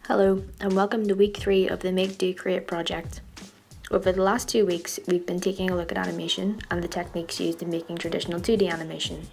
Hello, and welcome to week 3 of the Make Do Create project. Over the last 2 weeks, we've been taking a look at animation and the techniques used in making traditional 2D animation.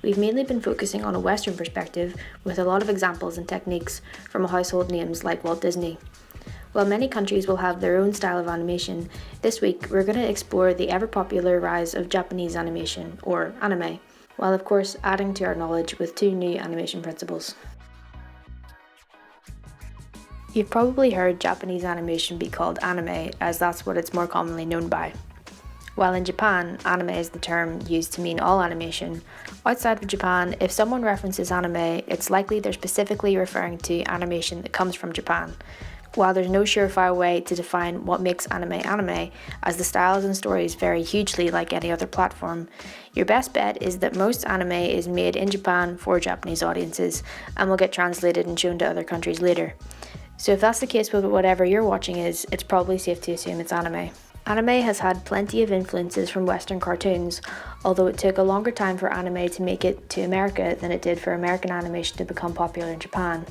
We've mainly been focusing on a Western perspective, with a lot of examples and techniques from household names like Walt Disney. While many countries will have their own style of animation, this week we're going to explore the ever-popular rise of Japanese animation, or anime, while of course adding to our knowledge with 2 new animation principles. You've probably heard Japanese animation be called anime, as that's what it's more commonly known by. While in Japan, anime is the term used to mean all animation, outside of Japan, if someone references anime, it's likely they're specifically referring to animation that comes from Japan. While there's no surefire way to define what makes anime, as the styles and stories vary hugely like any other platform, your best bet is that most anime is made in Japan for Japanese audiences and will get translated and shown to other countries later. So if that's the case with whatever you're watching is, it's probably safe to assume it's anime. Anime has had plenty of influences from Western cartoons, although it took a longer time for anime to make it to America than it did for American animation to become popular in Japan.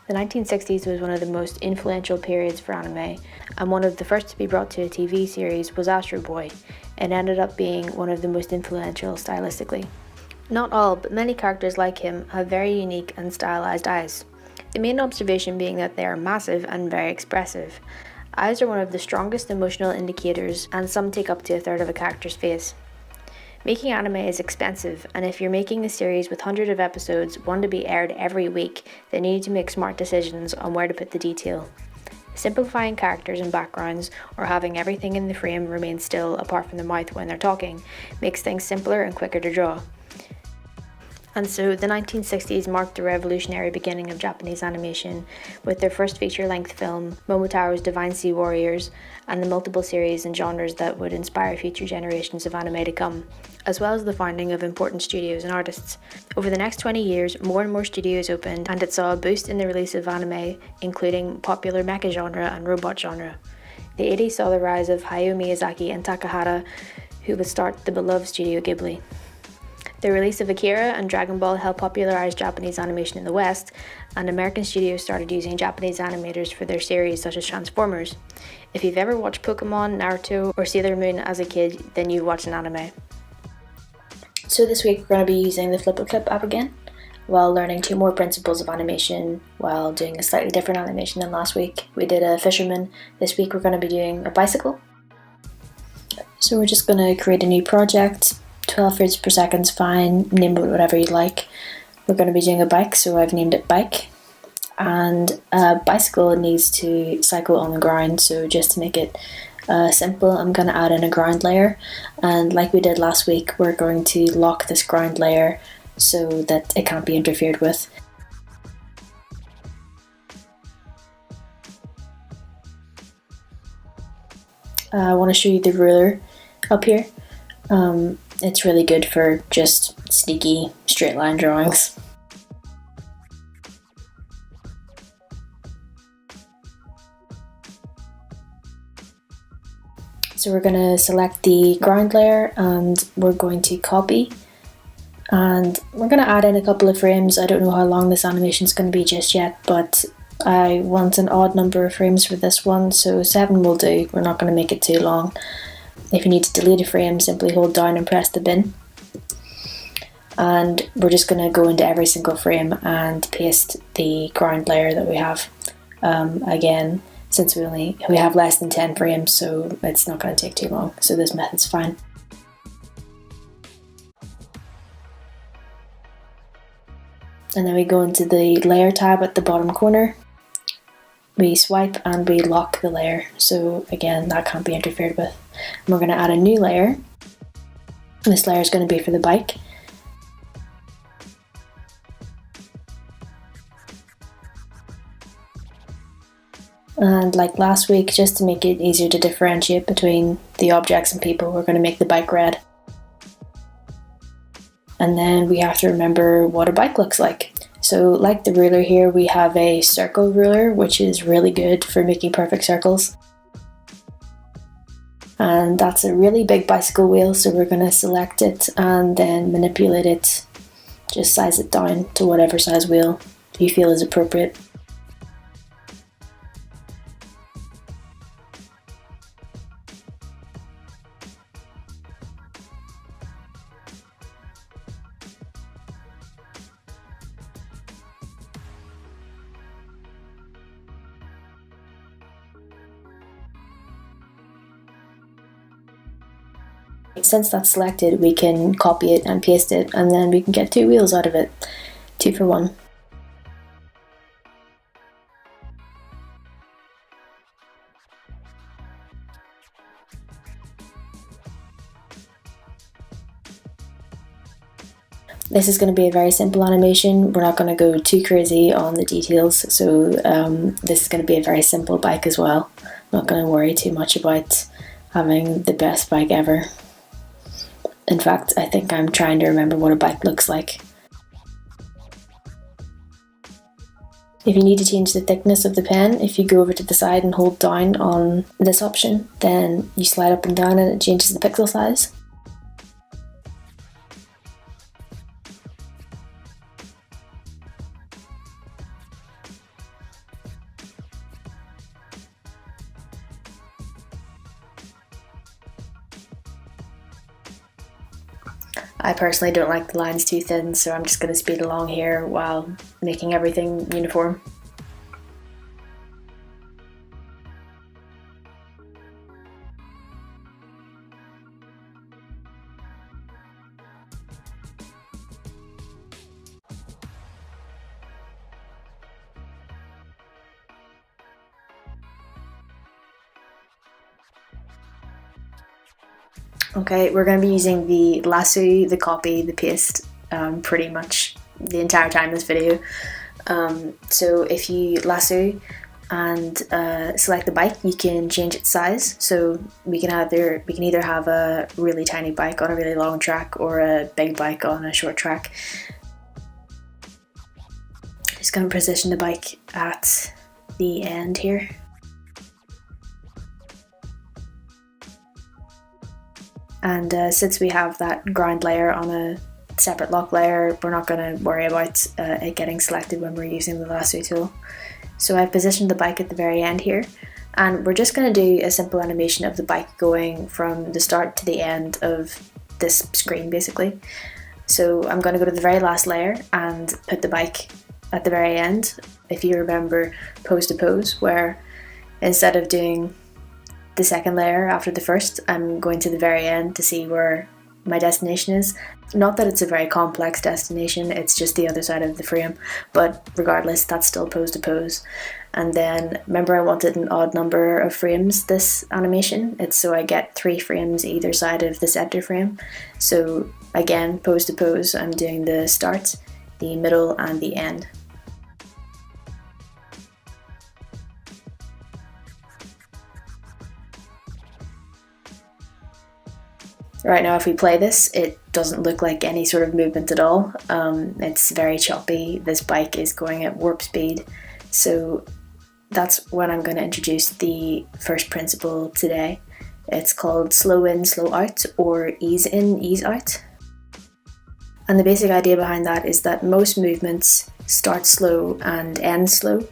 The 1960s was one of the most influential periods for anime, and one of the first to be brought to a TV series was Astro Boy, and ended up being one of the most influential stylistically. Not all, but many characters like him have very unique and stylized eyes. The main observation being that they are massive and very expressive. Eyes are one of the strongest emotional indicators, and some take up to a third of a character's face. Making anime is expensive, and if you're making a series with hundreds of episodes, one to be aired every week, then you need to make smart decisions on where to put the detail. Simplifying characters and backgrounds, or having everything in the frame remain still apart from the mouth when they're talking, makes things simpler and quicker to draw. And so the 1960s marked the revolutionary beginning of Japanese animation, with their first feature-length film, Momotaro's Divine Sea Warriors, and the multiple series and genres that would inspire future generations of anime to come, as well as the founding of important studios and artists. Over the next 20 years, more and more studios opened, and it saw a boost in the release of anime, including popular mecha genre and robot genre. The 80s saw the rise of Hayao Miyazaki and Takahata, who would start the beloved Studio Ghibli. The release of Akira and Dragon Ball helped popularize Japanese animation in the West, and American studios started using Japanese animators for their series such as Transformers. If you've ever watched Pokemon, Naruto, or Sailor Moon as a kid, then you've watched an anime. So this week we're going to be using the Flipaclip app again, while learning 2 more principles of animation, while doing a slightly different animation than last week. We did a fisherman. This week we're going to be doing a bicycle. So we're just going to create a new project. 12 frames per second is fine, name it whatever you like. We're going to be doing a bike, so I've named it bike. And a bicycle needs to cycle on the ground, so just to make it simple, I'm going to add in a ground layer. And like we did last week, we're going to lock this ground layer so that it can't be interfered with. I want to show you the ruler up here. It's really good for just sneaky straight line drawings. So we're going to select the ground layer and we're going to copy. And we're going to add in a couple of frames. I don't know how long this animation is going to be just yet, but I want an odd number of frames for this one, so 7 will do. We're not going to make it too long. If you need to delete a frame, simply hold down and press the bin. And we're just going to go into every single frame and paste the ground layer that we have. Again, since we have less than 10 frames, so it's not going to take too long, so this method's fine. And then we go into the layer tab at the bottom corner. We swipe and we lock the layer, so again that can't be interfered with. And we're going to add a new layer. This layer is going to be for the bike. And like last week, just to make it easier to differentiate between the objects and people, we're going to make the bike red. And then we have to remember what a bike looks like. So like the ruler here, we have a circle ruler, which is really good for making perfect circles. And that's a really big bicycle wheel, so we're going to select it and then manipulate it. Just size it down to whatever size wheel you feel is appropriate. Since that's selected, we can copy it and paste it, and then we can get 2 wheels out of it. 2 for 1. This is going to be a very simple animation. We're not going to go too crazy on the details, so this is going to be a very simple bike as well. I'm not going to worry too much about having the best bike ever. In fact, I think I'm trying to remember what a bike looks like. If you need to change the thickness of the pen, if you go over to the side and hold down on this option, then you slide up and down and it changes the pixel size. I personally don't like the lines too thin, so I'm just going to speed along here while making everything uniform. Okay, we're going to be using the lasso, the copy, the paste pretty much the entire time in this video. So if you lasso and select the bike, you can change its size. So we can either have a really tiny bike on a really long track or a big bike on a short track. Just going to position the bike at the end here. And since we have that ground layer on a separate lock layer, we're not going to worry about it getting selected when we're using the lasso tool. So I've positioned the bike at the very end here, and we're just going to do a simple animation of the bike going from the start to the end of this screen basically. So I'm going to go to the very last layer and put the bike at the very end. If you remember pose to pose, where instead of doing the second layer after the first, I'm going to the very end to see where my destination is. Not that it's a very complex destination, it's just the other side of the frame, but regardless, that's still pose to pose. And then remember, I wanted an odd number of frames this animation. It's so I get 3 frames either side of the center frame. So again, pose to pose, I'm doing the start, the middle and the end. Right now, if we play this, it doesn't look like any sort of movement at all. It's very choppy. This bike is going at warp speed. So that's when I'm going to introduce the first principle today. It's called slow in, slow out, or ease in, ease out. And the basic idea behind that is that most movements start slow and end slow.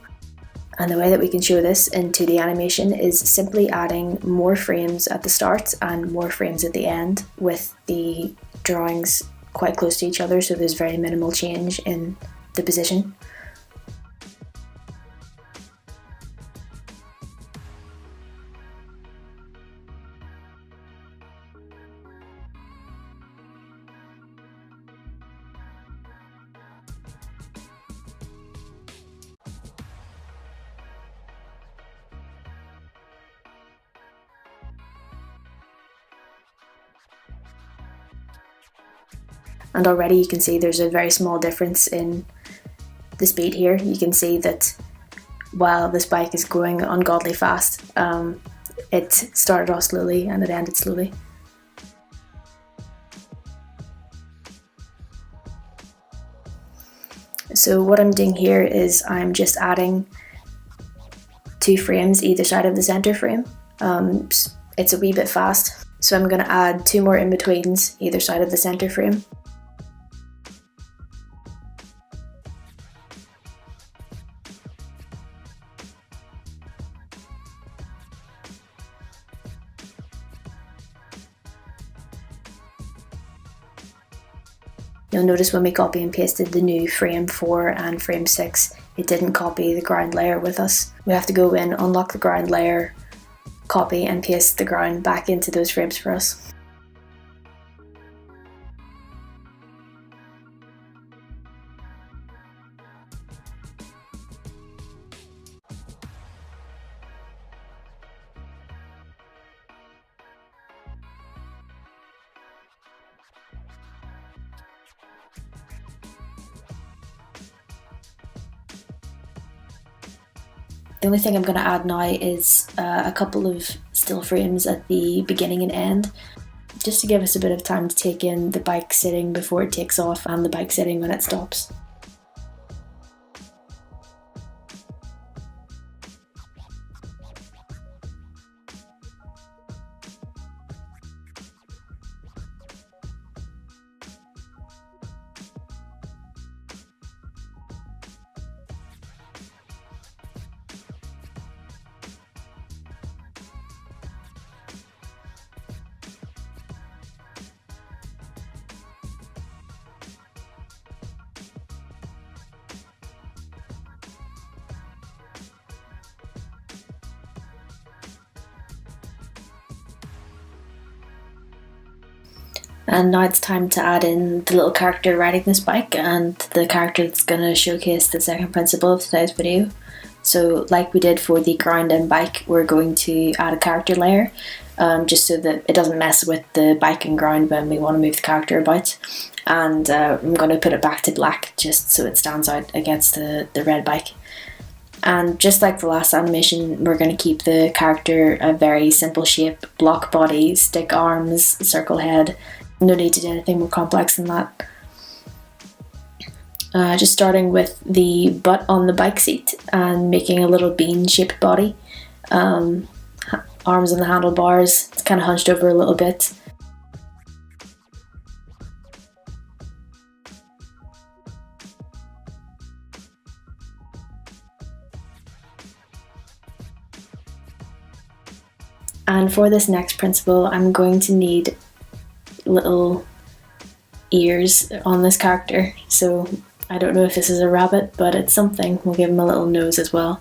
And the way that we can show this in 2D animation is simply adding more frames at the start and more frames at the end, with the drawings quite close to each other, so there's very minimal change in the position. And already you can see there's a very small difference in the speed here. You can see that while this bike is going ungodly fast, it started off slowly and it ended slowly. So what I'm doing here is I'm just adding 2 frames either side of the center frame. It's a wee bit fast, so I'm going to add 2 more in-betweens either side of the center frame. You'll notice when we copy and pasted the new frame 4 and frame 6, it didn't copy the ground layer with us. We have to go in, unlock the ground layer, copy and paste the ground back into those frames for us. The only thing I'm going to add now is a couple of still frames at the beginning and end, just to give us a bit of time to take in the bike sitting before it takes off and the bike sitting when it stops. And now it's time to add in the little character riding this bike and the character that's going to showcase the second principle of today's video. So like we did for the ground and bike, we're going to add a character layer just so that it doesn't mess with the bike and ground when we want to move the character about. And I'm going to put it back to black just so it stands out against the red bike. And just like the last animation, we're going to keep the character a very simple shape: block body, stick arms, circle head. No need to do anything more complex than that. Just starting with the butt on the bike seat and making a little bean shaped body. Arms on the handlebars, it's kind of hunched over a little bit. And for this next principle, I'm going to need little ears on this character. So I don't know if this is a rabbit, but it's something. We'll give him a little nose as well.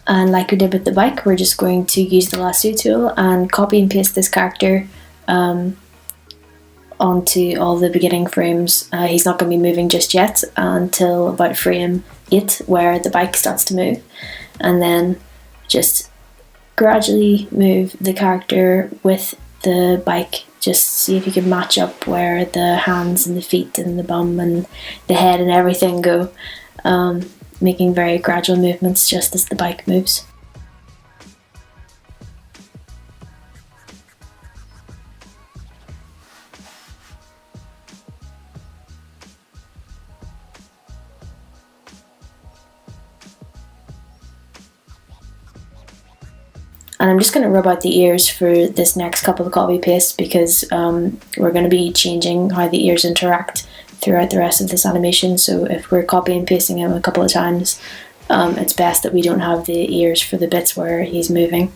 And like we did with the bike, we're just going to use the lasso tool and copy and paste this character onto all the beginning frames. He's not going to be moving just yet until about frame 8, where the bike starts to move. And then just gradually move the character with the bike. Just see if you can match up where the hands and the feet and the bum and the head and everything go, making very gradual movements just as the bike moves. And I'm just going to rub out the ears for this next couple of copy pastes because we're going to be changing how the ears interact throughout the rest of this animation. So if we're copy and pasting him a couple of times, it's best that we don't have the ears for the bits where he's moving.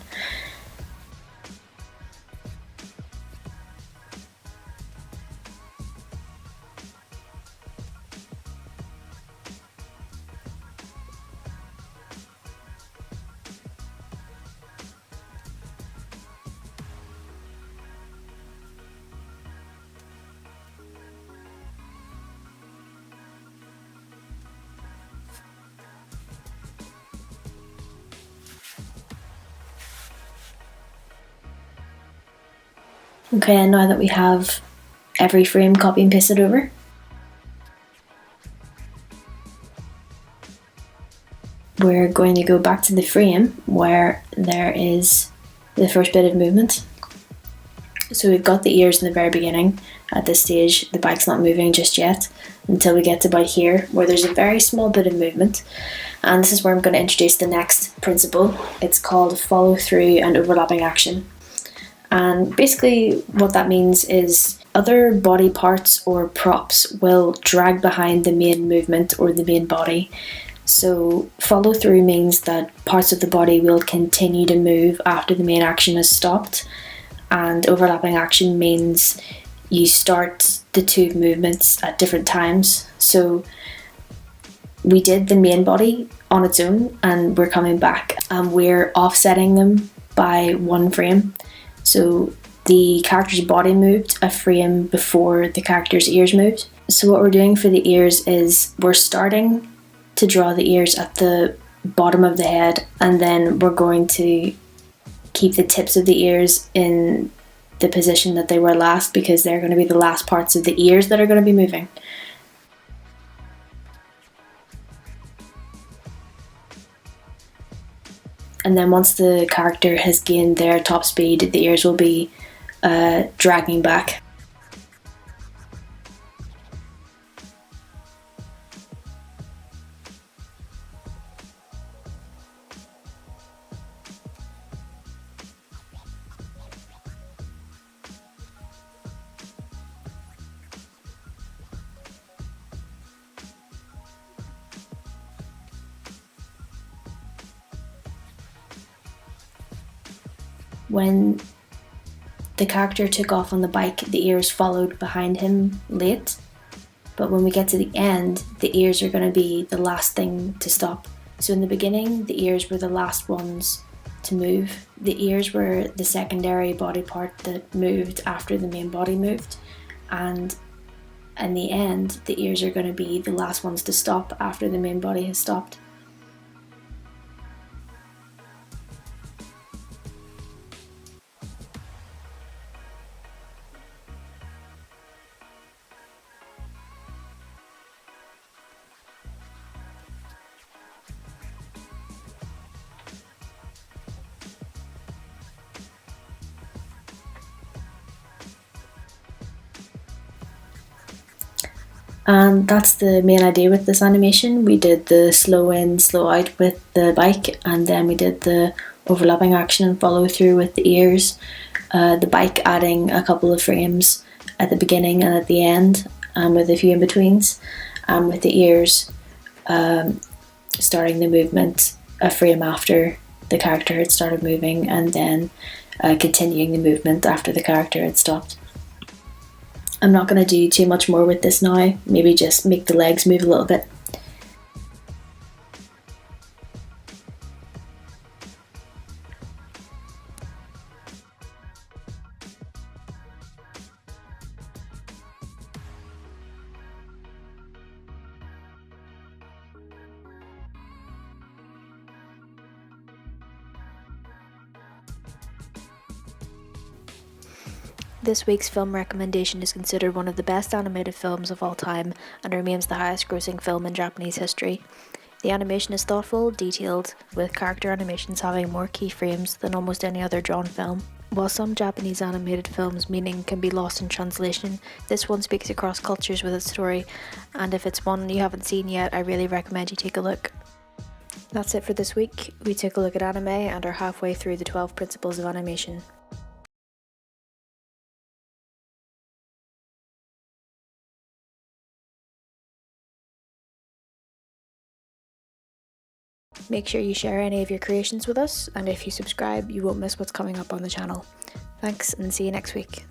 Okay, and now that we have every frame copy and pasted over, we're going to go back to the frame where there is the first bit of movement. So we've got the ears in the very beginning. At this stage, the bike's not moving just yet until we get to about here, where there's a very small bit of movement. And this is where I'm going to introduce the next principle. It's called follow through and overlapping action. And basically what that means is other body parts or props will drag behind the main movement or the main body. So follow through means that parts of the body will continue to move after the main action has stopped, and overlapping action means you start the two movements at different times. So we did the main body on its own and we're coming back and we're offsetting them by one frame. So the character's body moved a frame before the character's ears moved. So what we're doing for the ears is we're starting to draw the ears at the bottom of the head, and then we're going to keep the tips of the ears in the position that they were last, because they're going to be the last parts of the ears that are going to be moving. And then once the character has gained their top speed, the ears will be dragging back. When the character took off on the bike, the ears followed behind him late. But when we get to the end, the ears are going to be the last thing to stop. So in the beginning, the ears were the last ones to move. The ears were the secondary body part that moved after the main body moved. And in the end, the ears are going to be the last ones to stop after the main body has stopped. And that's the main idea with this animation. We did the slow in, slow out with the bike, and then we did the overlapping action and follow through with the ears. The bike adding a couple of frames at the beginning and at the end, with a few in betweens, and with the ears starting the movement a frame after the character had started moving, and then continuing the movement after the character had stopped. I'm not going to do too much more with this now, maybe just make the legs move a little bit. This week's film recommendation is considered one of the best animated films of all time and remains the highest grossing film in Japanese history. The animation is thoughtful, detailed, with character animations having more keyframes than almost any other drawn film. While some Japanese animated films' meaning can be lost in translation, this one speaks across cultures with its story, and if it's one you haven't seen yet, I really recommend you take a look. That's it for this week. We took a look at anime and are halfway through the 12 principles of animation. Make sure you share any of your creations with us, and if you subscribe, you won't miss what's coming up on the channel. Thanks, and see you next week.